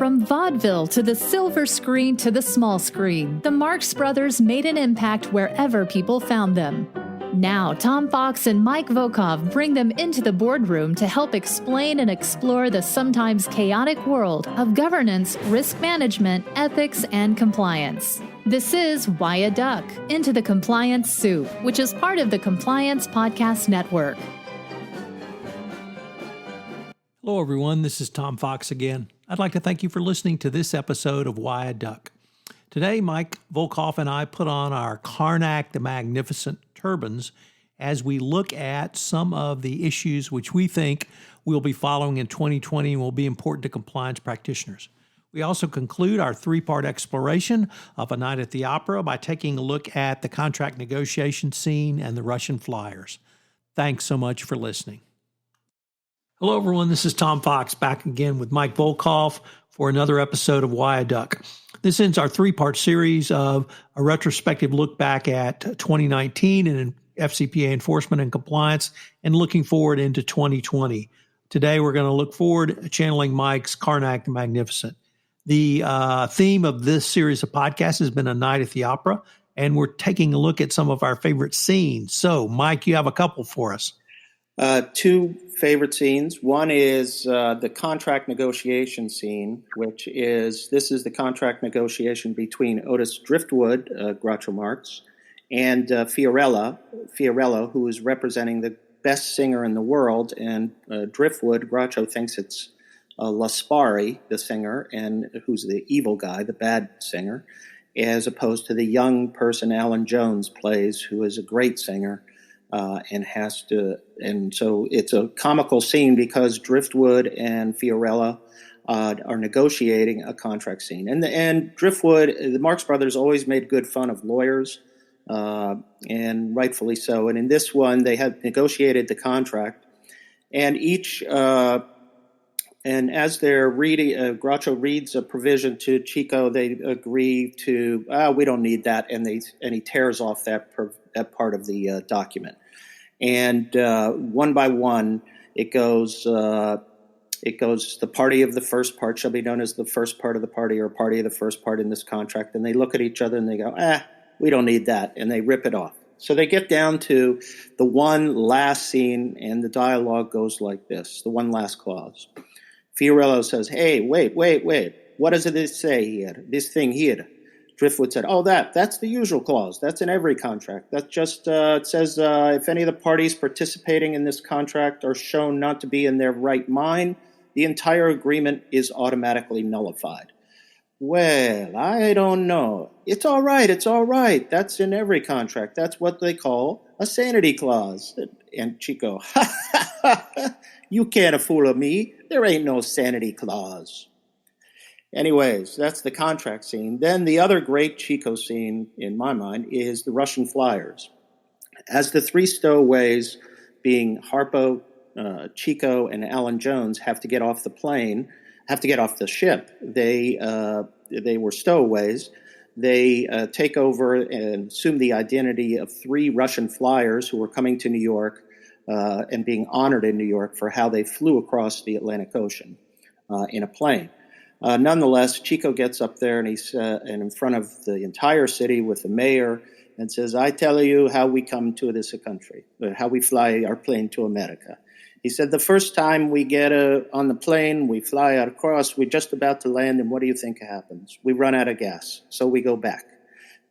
From vaudeville to the silver screen to the small screen, the Marx Brothers made an impact wherever people found them. Now, Tom Fox and Mike Volkov bring them into the boardroom to help explain and explore the sometimes chaotic world of governance, risk management, ethics, and compliance. This is Why a Duck? Into the Compliance Soup, which is part of the Compliance Podcast Network. Hello, everyone. This is Tom Fox again. I'd like to thank you for listening to this episode of Why a Duck. Today, Mike Volkov and I put on our Karnak the Magnificent turbans as we look at some of the issues which we think we'll be following in 2020 and will be important to compliance practitioners. We also conclude our three-part exploration of A Night at the Opera by taking a look at the contract negotiation scene and the Russian flyers. Thanks so much for listening. Hello, everyone. This is Tom Fox back again with Mike Volkov for another episode of Why a Duck. This ends our three-part series of a retrospective look back at 2019 and FCPA enforcement and compliance and looking forward into 2020. Today, we're going to look forward, channeling Mike's Karnak the Magnificent. The theme of this series of podcasts has been A Night at the Opera, and we're taking a look at some of our favorite scenes. So, Mike, you have a couple for us. Two favorite scenes. One is the contract negotiation scene, which is the contract negotiation between Otis Driftwood, Groucho Marx, and Fiorello, who is representing the best singer in the world. And Driftwood, Groucho thinks it's Laspari, the singer, and who's the evil guy, the bad singer, as opposed to the young person Alan Jones plays, who is a great singer. And so it's a comical scene because Driftwood and Fiorello are negotiating a contract scene. And Driftwood, the Marx Brothers always made good fun of lawyers, and rightfully so. And in this one, they had negotiated the contract, and and as they're reading, Groucho reads a provision to Chico. They agree to, we don't need that, and he tears off that part of the document. And one by one, it goes. The party of the first part shall be known as the first part of the party, or party of the first part in this contract. And they look at each other and they go, we don't need that, and they rip it off. So they get down to the one last scene, and the dialogue goes like this: the one last clause. Fiorello says, "Hey, wait. What does it say here? This thing here?" Driftwood said, that's the usual clause. That's in every contract. That just it says if any of the parties participating in this contract are shown not to be in their right mind, the entire agreement is automatically nullified. Well, I don't know. It's all right. That's in every contract. That's what they call a sanity clause. And Chico, you can't fool me. There ain't no sanity clause. Anyways, that's the contract scene. Then the other great Chico scene, in my mind, is the Russian flyers. As the three stowaways, being Harpo, Chico, and Alan Jones, have to get off the ship. They were stowaways. They take over and assume the identity of three Russian flyers who were coming to New York and being honored in New York for how they flew across the Atlantic Ocean in a plane. Nonetheless, Chico gets up there and he's and in front of the entire city with the mayor and says, "I tell you how we come to this country, how we fly our plane to America." He said, "The first time we get on the plane, we fly out across, we're just about to land, and what do you think happens? We run out of gas, so we go back.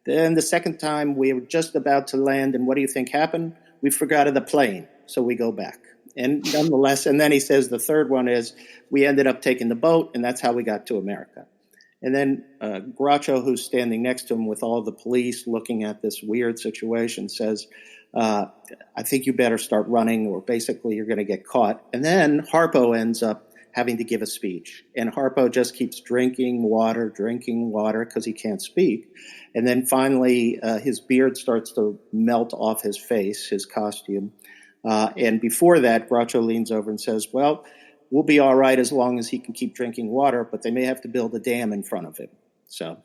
Then the second time, we were just about to land, and what do you think happened? We forgot of the plane, so we go back." And nonetheless, and then he says the third one is, we ended up taking the boat, and that's how we got to America. And then Groucho, who's standing next to him with all the police looking at this weird situation, says, "I think you better start running, or basically you're going to get caught." And then Harpo ends up having to give a speech. And Harpo just keeps drinking water, because he can't speak. And then finally, his beard starts to melt off his face, his costume. And before that, Groucho leans over and says, "Well, we'll be all right as long as he can keep drinking water, but they may have to build a dam in front of him." So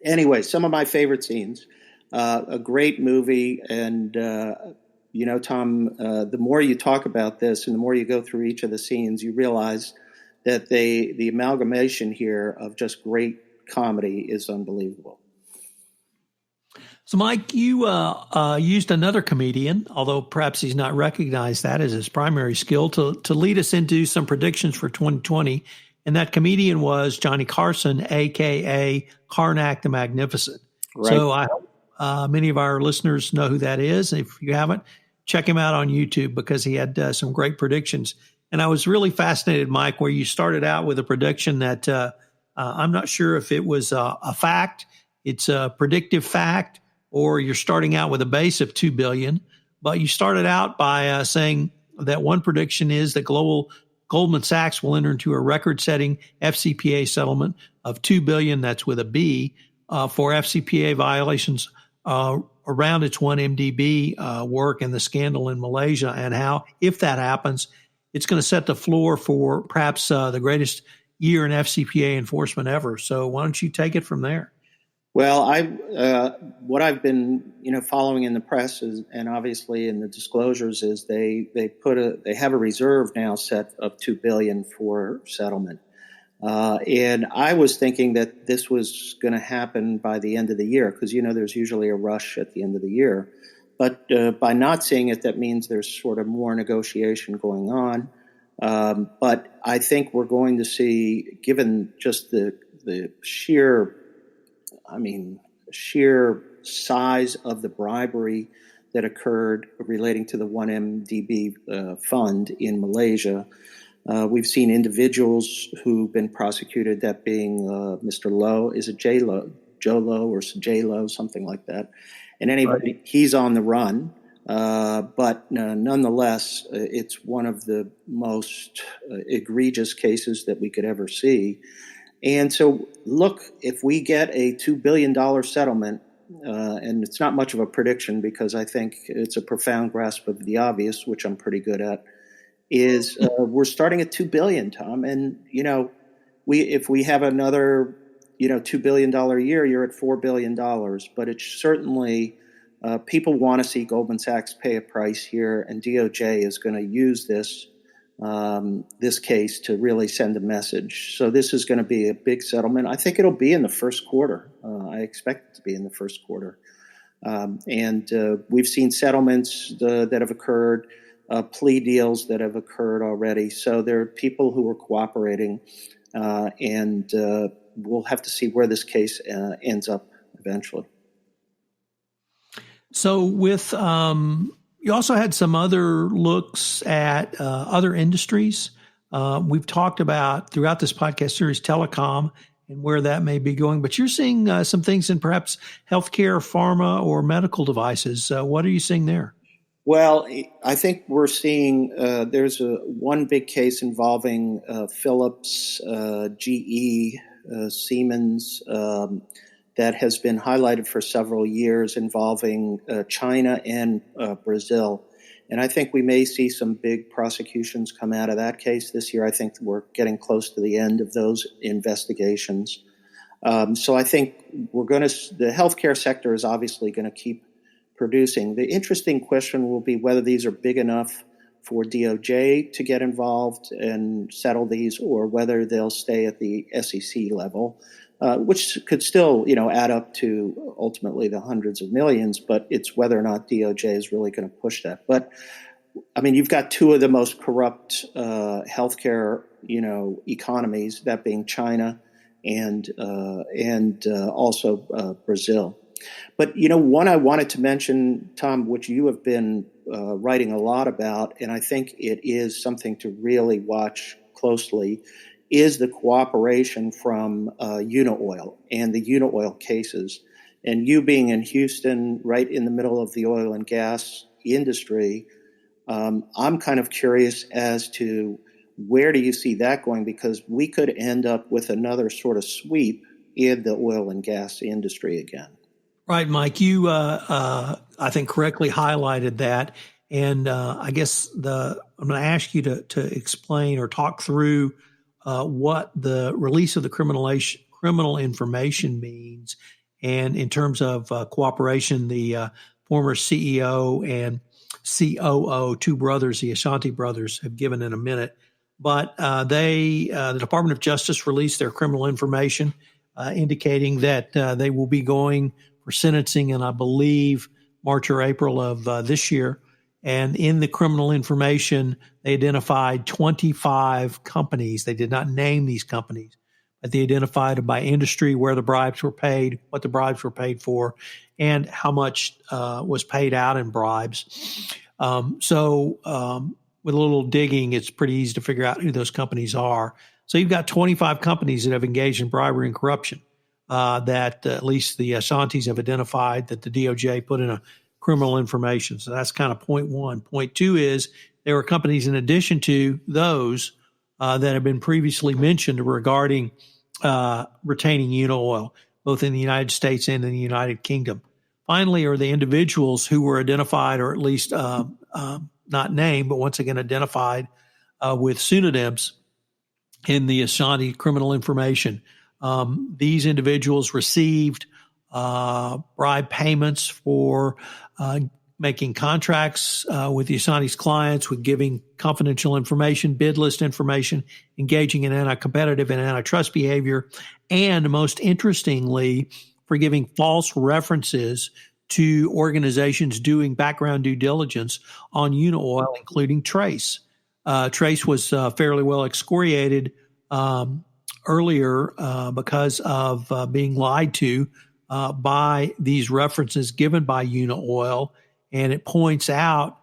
anyway, some of my favorite scenes. A great movie. And, Tom, the more you talk about this and the more you go through each of the scenes, you realize that the amalgamation here of just great comedy is unbelievable. So, Mike, you used another comedian, although perhaps he's not recognized that as his primary skill, to lead us into some predictions for 2020. And that comedian was Johnny Carson, a.k.a. Karnak the Magnificent. Right. So I hope many of our listeners know who that is. If you haven't, check him out on YouTube because he had some great predictions. And I was really fascinated, Mike, where you started out with a prediction that I'm not sure if it was a fact, it's a predictive fact, or you're starting out with a base of 2 billion. But you started out by saying that one prediction is that Goldman Sachs will enter into a record-setting FCPA settlement of 2 billion, that's with a B, for FCPA violations around its 1MDB work and the scandal in Malaysia, and how, if that happens, it's going to set the floor for perhaps the greatest year in FCPA enforcement ever. So why don't you take it from there? Well, what I've been following in the press is, and obviously in the disclosures, is they have a reserve now set of $2 billion for settlement, and I was thinking that this was going to happen by the end of the year because there's usually a rush at the end of the year, but by not seeing it, that means there's sort of more negotiation going on. But I think we're going to see, given just the sheer size of the bribery that occurred relating to the 1MDB fund in Malaysia. We've seen individuals who've been prosecuted, that being Mr. Lowe, is it Joe Lowe or J Lowe, something like that. And anyway, he's on the run. But nonetheless, it's one of the most egregious cases that we could ever see. And so, look, if we get a $2 billion settlement, and it's not much of a prediction because I think it's a profound grasp of the obvious, which I'm pretty good at, is we're starting at $2 billion, Tom. And, if we have another, $2 billion year, you're at $4 billion. But it's certainly, people want to see Goldman Sachs pay a price here, and DOJ is going to use this case to really send a message. So this is going to be a big settlement. I think it'll be in the first quarter. I expect it to be in the first quarter. And we've seen settlements that have occurred, plea deals that have occurred already. So there are people who are cooperating, and we'll have to see where this case ends up eventually. So with you also had some other looks at other industries. We've talked about throughout this podcast series telecom and where that may be going, but you're seeing some things in perhaps healthcare, pharma, or medical devices. What are you seeing there? Well, I think we're seeing there's one big case involving Philips, GE, Siemens, that has been highlighted for several years, involving China and Brazil. And I think we may see some big prosecutions come out of that case this year. I think we're getting close to the end of those investigations. So I think the healthcare sector is obviously going to keep producing. The interesting question will be whether these are big enough for DOJ to get involved and settle these, or whether they'll stay at the SEC level. Which could still, add up to ultimately the hundreds of millions, but it's whether or not DOJ is really going to push that. But I mean, you've got two of the most corrupt healthcare, economies, that being China and also Brazil. But one I wanted to mention, Tom, which you have been writing a lot about, and I think it is something to really watch closely, is the cooperation from Unaoil and the Unaoil cases. And you being in Houston, right in the middle of the oil and gas industry, I'm kind of curious as to where do you see that going, because we could end up with another sort of sweep in the oil and gas industry again. Right, Mike, you, I think, correctly highlighted that. And I guess I'm going to ask you to explain or talk through what the release of the criminal information means, and in terms of cooperation, the former CEO and COO, two brothers, the Ashanti brothers, have given in a minute. but the Department of Justice released their criminal information indicating that they will be going for sentencing in, I believe, March or April of this year. And in the criminal information, they identified 25 companies. They did not name these companies, but they identified by industry where the bribes were paid, what the bribes were paid for, and how much was paid out in bribes. With a little digging, it's pretty easy to figure out who those companies are. So you've got 25 companies that have engaged in bribery and corruption that at least the Ashantis have identified that the DOJ put in a criminal information. So that's kind of point one. Point two is there are companies in addition to those that have been previously mentioned regarding retaining Unaoil, both in the United States and in the United Kingdom. Finally, are the individuals who were identified, or at least not named, but once again identified with pseudonyms in the Ashanti criminal information. These individuals received bribe payments for making contracts with the Ashanti's clients, with giving confidential information, bid list information, engaging in anti-competitive and antitrust behavior, and most interestingly, for giving false references to organizations doing background due diligence on Unaoil, including Trace. Trace was fairly well excoriated earlier because of being lied to by these references given by Unaoil, and it points out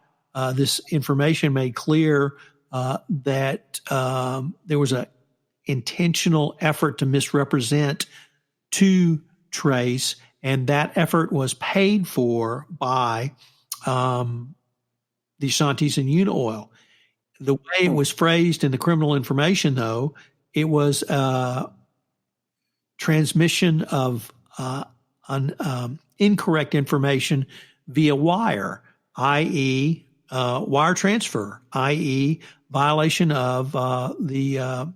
this information made clear that there was an intentional effort to misrepresent to Trace, and that effort was paid for by the Ashantis and Unaoil. The way it was phrased in the criminal information, though, it was transmission of incorrect information via wire, i.e. Wire transfer, i.e. violation of the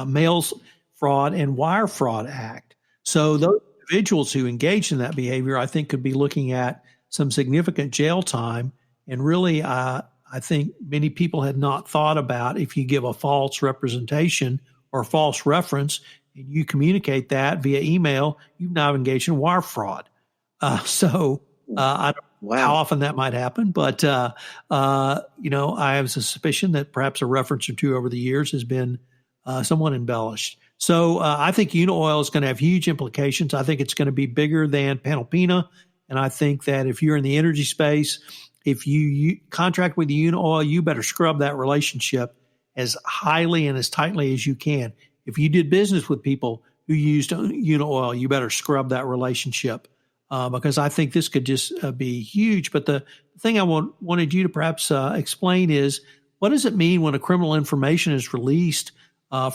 Mails Fraud and Wire Fraud Act. So those individuals who engaged in that behavior, I think, could be looking at some significant jail time. And really, I think many people had not thought about if you give a false representation or false reference and you communicate that via email, you've now engaged in wire fraud. I don't know how often that might happen, but I have a suspicion that perhaps a reference or two over the years has been somewhat embellished. So I think Unaoil is going to have huge implications. I think it's going to be bigger than Panalpina, and I think that if you're in the energy space, if you contract with Unaoil, you better scrub that relationship as highly and as tightly as you can. If you did business with people who used Unaoil, you better scrub that relationship because I think this could just be huge. But the thing I wanted you to perhaps explain is, what does it mean when a criminal information is released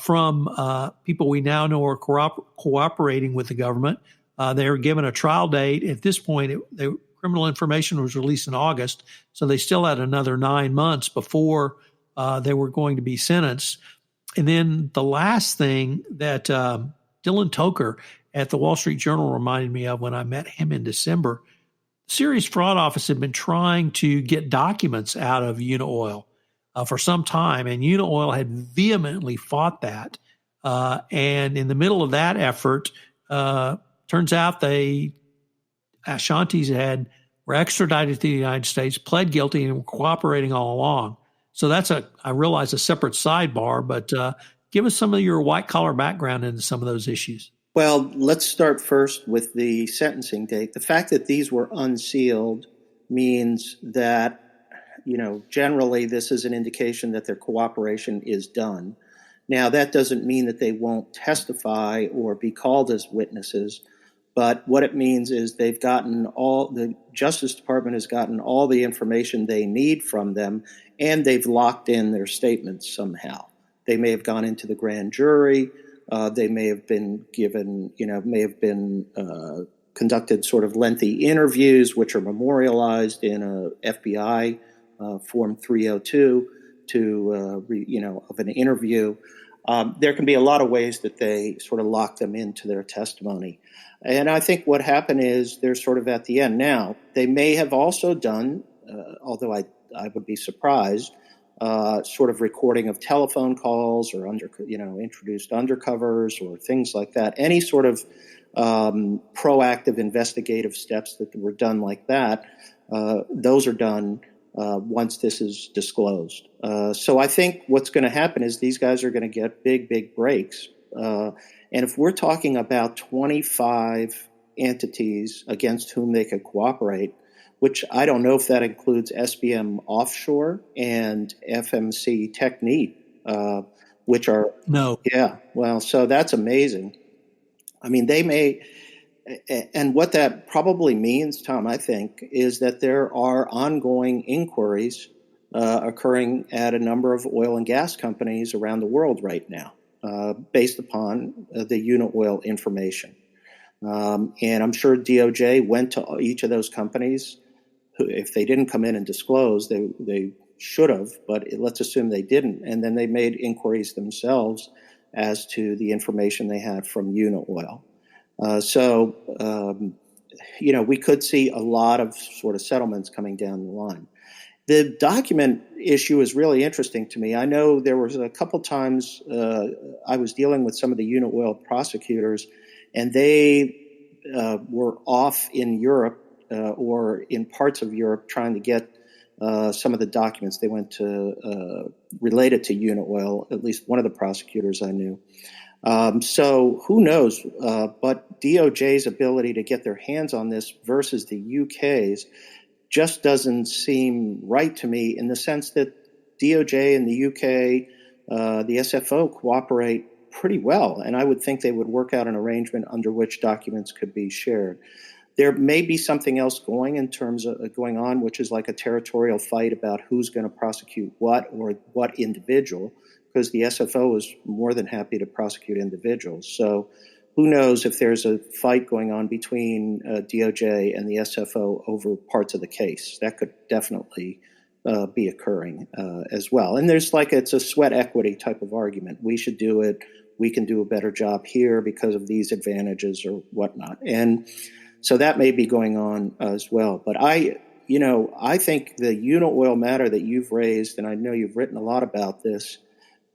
from people we now know are cooperating with the government? They were given a trial date. At this point, the criminal information was released in August, so they still had another 9 months before they were going to be sentenced. And then the last thing that Dylan Toker at the Wall Street Journal reminded me of when I met him in December, the Serious Fraud Office had been trying to get documents out of Unaoil for some time, and Unaoil had vehemently fought that. And in the middle of that effort, turns out Ashantis were extradited to the United States, pled guilty, and were cooperating all along. So that's I realize, a separate sidebar, but give us some of your white-collar background into some of those issues. Well, let's start first with the sentencing date. The fact that these were unsealed means that, generally this is an indication that their cooperation is done. Now, that doesn't mean that they won't testify or be called as witnesses, but what it means is the Justice Department has gotten all the information they need from them, and they've locked in their statements somehow. They may have gone into the grand jury. They may have been given, conducted sort of lengthy interviews, which are memorialized in a FBI Form 302 of an interview. There can be a lot of ways that they sort of lock them into their testimony. And I think what happened is they're sort of at the end. Now, they may have also done, although I would be surprised, sort of recording of telephone calls or introduced undercovers or things like that. Any sort of proactive investigative steps that were done like that, those are done once this is disclosed. So I think what's going to happen is these guys are going to get big breaks. And if we're talking about 25 entities against whom they could cooperate, which I don't know if that includes SBM Offshore and FMC Technip, which are... No. Yeah, well, so that's amazing. I mean, they may... And what that probably means, Tom, I think, is that there are ongoing inquiries occurring at a number of oil and gas companies around the world right now, based upon the unit oil information. And I'm sure DOJ went to each of those companies. If they didn't come in and disclose, they should have, but let's assume they didn't. And then they made inquiries themselves as to the information they had from unit oil. We could see a lot of sort of settlements coming down the line. The document issue is really interesting to me. I know there was a couple times I was dealing with some of the unit oil prosecutors, and they were off in Europe or in parts of Europe trying to get some of the documents they went to related to unit oil, at least one of the prosecutors I knew. So who knows? But DOJ's ability to get their hands on this versus the UK's just doesn't seem right to me, in the sense that DOJ and the UK, the SFO, cooperate pretty well, and I would think they would work out an arrangement under which documents could be shared. There may be something else going on, which is like a territorial fight about who's going to prosecute what or what individual, because the SFO is more than happy to prosecute individuals. So who knows if there's a fight going on between DOJ and the SFO over parts of the case. That could definitely be occurring as well. And it's a sweat equity type of argument. We should do it. We can do a better job here because of these advantages or whatnot. And so that may be going on as well. But I think the unit oil matter that you've raised, and I know you've written a lot about this,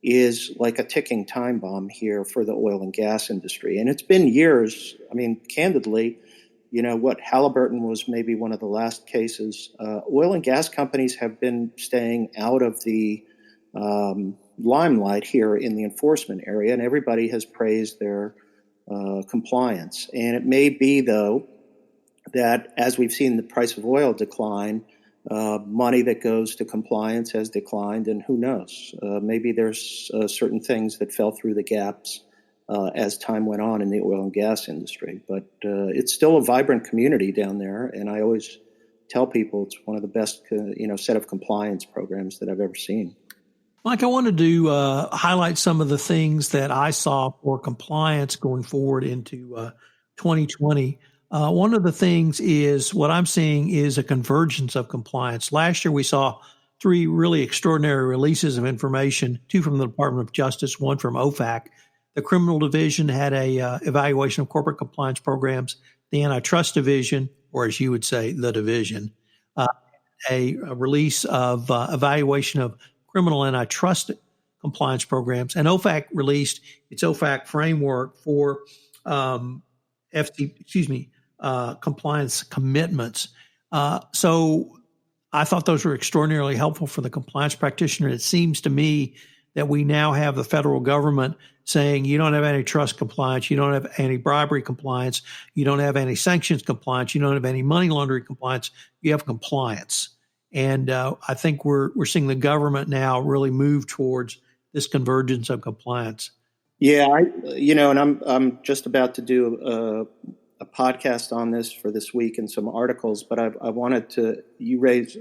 is like a ticking time bomb here for the oil and gas industry. And it's been years. I mean, candidly, Halliburton was maybe one of the last cases. Oil and gas companies have been staying out of the limelight here in the enforcement area, and everybody has praised their compliance. And it may be, though, that as we've seen the price of oil decline, money that goes to compliance has declined, and who knows? Maybe there's certain things that fell through the gaps as time went on in the oil and gas industry. But it's still a vibrant community down there, and I always tell people it's one of the best set of compliance programs that I've ever seen. Mike, I wanted to highlight some of the things that I saw for compliance going forward into 2020. One of the things is what I'm seeing is a convergence of compliance. Last year, we saw 3 really extraordinary releases of information, 2 from the Department of Justice, 1 from OFAC. The Criminal Division had a evaluation of corporate compliance programs. The Antitrust Division, or as you would say, the Division, a release of evaluation of criminal antitrust compliance programs. And OFAC released its OFAC framework for compliance commitments. So I thought those were extraordinarily helpful for the compliance practitioner. It seems to me that we now have the federal government saying you don't have antitrust compliance, you don't have anti-bribery compliance, you don't have anti-sanctions compliance, you don't have any money laundering compliance, you have compliance. And I think we're seeing the government now really move towards this convergence of compliance. Yeah, and I'm just about to do a podcast on this for this week and some articles, but I wanted to, you raise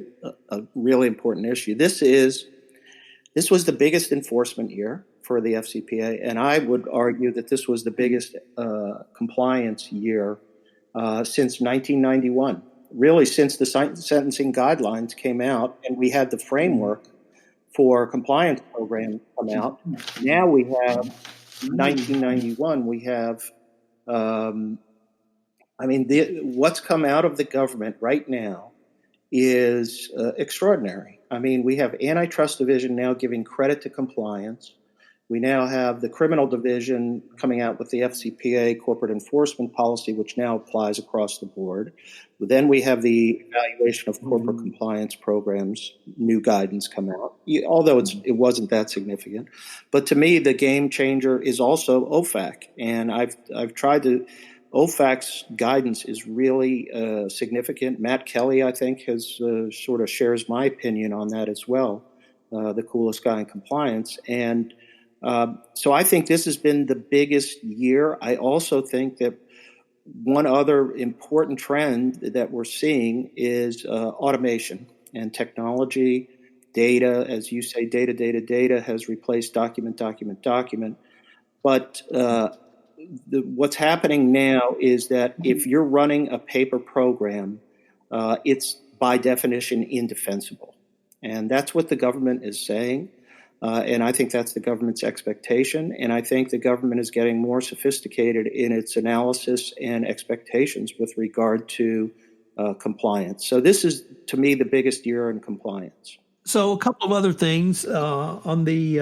a really important issue. This was the biggest enforcement year for the FCPA, and I would argue that this was the biggest compliance year since 1991, really since the sentencing guidelines came out and we had the framework for compliance program come out. Now we have 1991, we have what's come out of the government right now is extraordinary. I mean, we have antitrust division now giving credit to compliance. We now have the criminal division coming out with the FCPA corporate enforcement policy, which now applies across the board. Then we have the evaluation of corporate compliance programs, new guidance come out, although it wasn't that significant. But to me, the game changer is also OFAC. And I've tried to, OFAC's guidance is really significant. Matt Kelly, I think, has sort of shares my opinion on that as well, the coolest guy in compliance. And so I think this has been the biggest year. I also think that one other important trend that we're seeing is automation and technology. Data, as you say, data has replaced document. But what's happening now is that if you're running a paper program, it's by definition indefensible. And that's what the government is saying. And I think that's the government's expectation. And I think the government is getting more sophisticated in its analysis and expectations with regard to compliance. So this is, to me, the biggest year in compliance. So a couple of other things on the,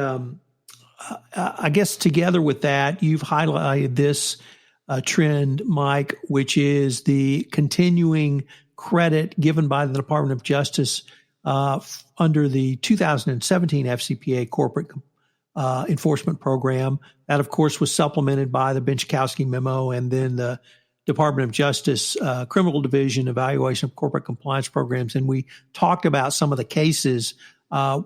I guess together with that, you've highlighted this trend, Mike, which is the continuing credit given by the Department of Justice under the 2017 FCPA corporate enforcement program. That, of course, was supplemented by the Benchikowski memo and then the Department of Justice Criminal Division evaluation of corporate compliance programs. And we talked about some of the cases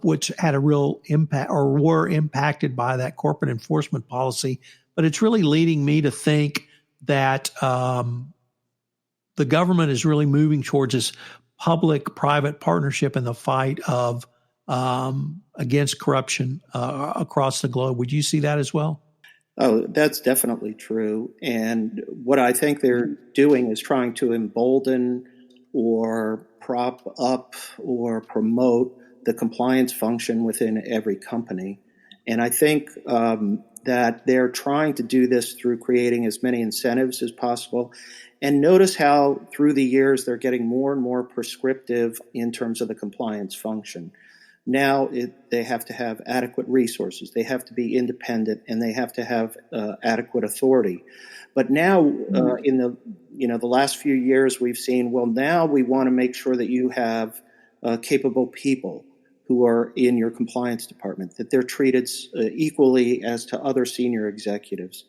which had a real impact or were impacted by that corporate enforcement policy. But it's really leading me to think that the government is really moving towards this public-private partnership in the fight of against corruption across the globe. Would you see that as well? Oh, that's definitely true. And what I think they're doing is trying to embolden or prop up or promote the compliance function within every company. And I think that they're trying to do this through creating as many incentives as possible. And notice how through the years they're getting more and more prescriptive in terms of the compliance function. Now they have to have adequate resources, they have to be independent, and they have to have adequate authority. But now in the last few years we've seen, well, now we want to make sure that you have capable people who are in your compliance department, that they're treated equally as to other senior executives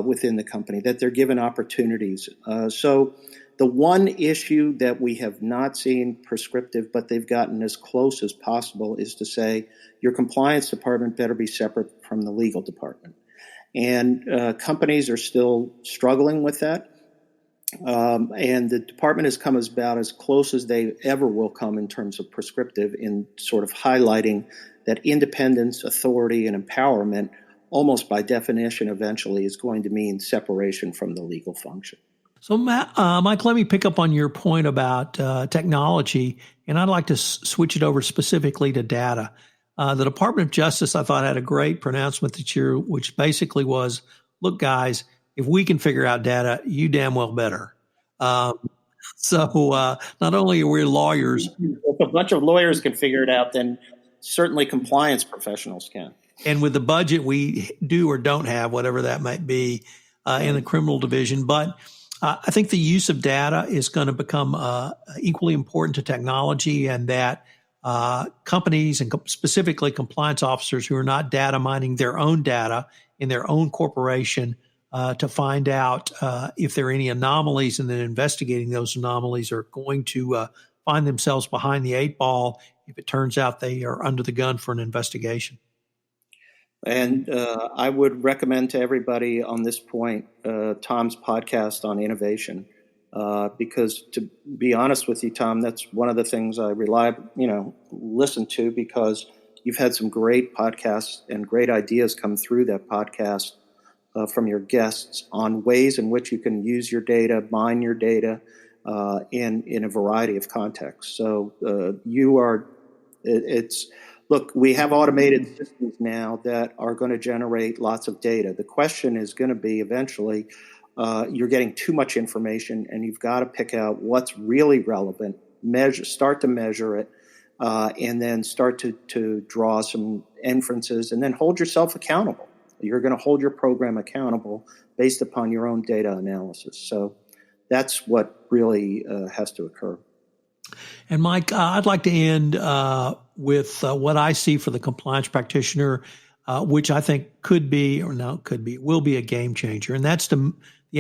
within the company, that they're given opportunities. So the one issue that we have not seen prescriptive, but they've gotten as close as possible, is to say your compliance department better be separate from the legal department. And companies are still struggling with that. And the department has come about as close as they ever will come in terms of prescriptive, in sort of highlighting that independence, authority, and empowerment almost by definition eventually is going to mean separation from the legal function. So, Mike, let me pick up on your point about technology, and I'd like to switch it over specifically to data. The Department of Justice, I thought, had a great pronouncement this year, which basically was, look, guys, if we can figure out data, you damn well better. So not only are we lawyers. If a bunch of lawyers can figure it out, then certainly compliance professionals can. And with the budget we do or don't have, whatever that might be, in the criminal division. But I think the use of data is going to become equally important to technology, and that companies and specifically compliance officers who are not data mining their own data in their own corporation to find out if there are any anomalies, and then investigating those anomalies, are going to find themselves behind the eight ball if it turns out they are under the gun for an investigation. And I would recommend to everybody on this point Tom's podcast on innovation, because to be honest with you, Tom, that's one of the things I listen to, because you've had some great podcasts and great ideas come through that podcast from your guests on ways in which you can use your data, mine your data in a variety of contexts. So look, we have automated systems now that are going to generate lots of data. The question is going to be eventually, you're getting too much information, and you've got to pick out what's really relevant, start to measure it, and then start to draw some inferences, and then hold yourself accountable. You're going to hold your program accountable based upon your own data analysis. So that's what really has to occur. And Mike, I'd like to end with what I see for the compliance practitioner, which I think will be a game changer. And that's the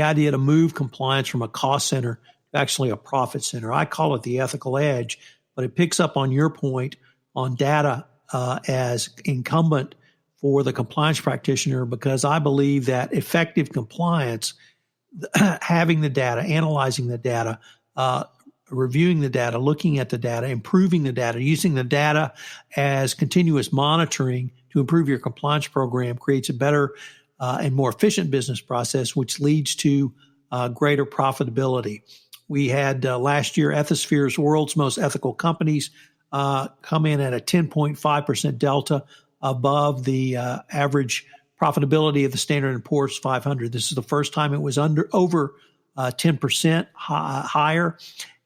idea to move compliance from a cost center to actually a profit center. I call it the ethical edge, but it picks up on your point on data as incumbent for the compliance practitioner, because I believe that effective compliance, having the data, analyzing the data, reviewing the data, looking at the data, improving the data, using the data as continuous monitoring to improve your compliance program creates a better and more efficient business process, which leads to greater profitability. We had last year Ethisphere's World's Most Ethical Companies come in at a 10.5% delta above the average profitability of the Standard & Poor's 500. This is the first time it was over 10% higher.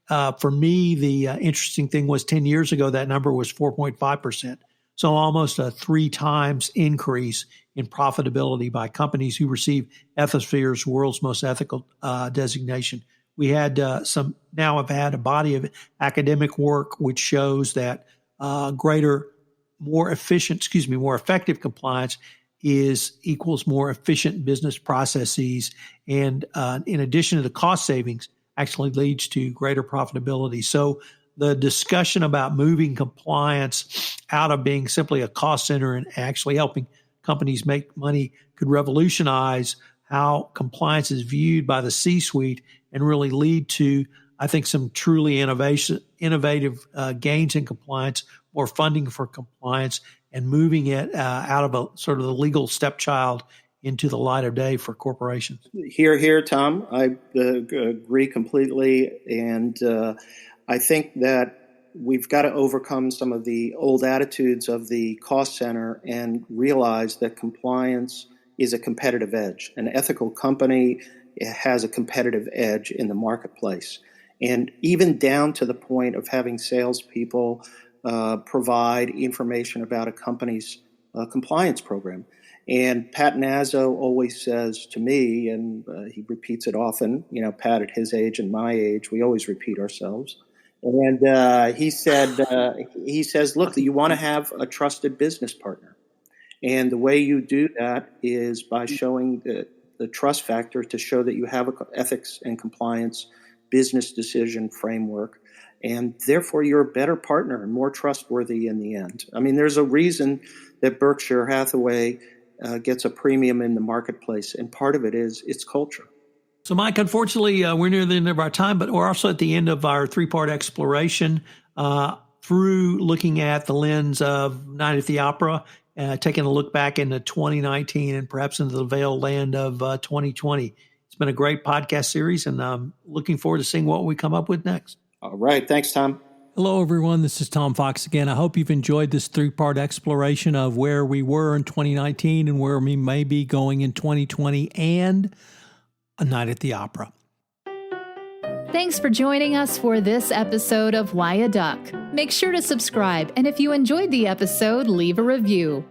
For me, the interesting thing was 10 years ago, that number was 4.5%. So almost a 3 times increase in profitability by companies who receive Ethisphere's World's Most Ethical designation. We had have had a body of academic work which shows that more effective compliance equals more efficient business processes, and in addition to the cost savings, actually leads to greater profitability. So the discussion about moving compliance out of being simply a cost center and actually helping companies make money could revolutionize how compliance is viewed by the C-suite and really lead to, I think, some truly innovative gains in compliance, more funding for compliance, and moving it out of a sort of the legal stepchild into the light of day for corporations. Here, Tom. I agree completely. And I think that we've got to overcome some of the old attitudes of the cost center and realize that compliance is a competitive edge. An ethical company has a competitive edge in the marketplace. And even down to the point of having salespeople provide information about a company's compliance program. And Pat Nazzo always says to me, and he repeats it often, Pat at his age and my age, we always repeat ourselves. And he says, look, you want to have a trusted business partner. And the way you do that is by showing the trust factor to show that you have an ethics and compliance business decision framework. And therefore, you're a better partner and more trustworthy in the end. I mean, there's a reason that Berkshire Hathaway gets a premium in the marketplace, and part of it is its culture. So, Mike, unfortunately, we're near the end of our time, but we're also at the end of our 3-part exploration through looking at the lens of Night at the Opera, taking a look back into 2019 and perhaps into the veiled land of 2020. It's been a great podcast series, and I'm looking forward to seeing what we come up with next. All right. Thanks, Tom. Hello, everyone. This is Tom Fox again. I hope you've enjoyed this 3-part exploration of where we were in 2019 and where we may be going in 2020 and A Night at the Opera. Thanks for joining us for this episode of Why a Duck. Make sure to subscribe, and if you enjoyed the episode, leave a review.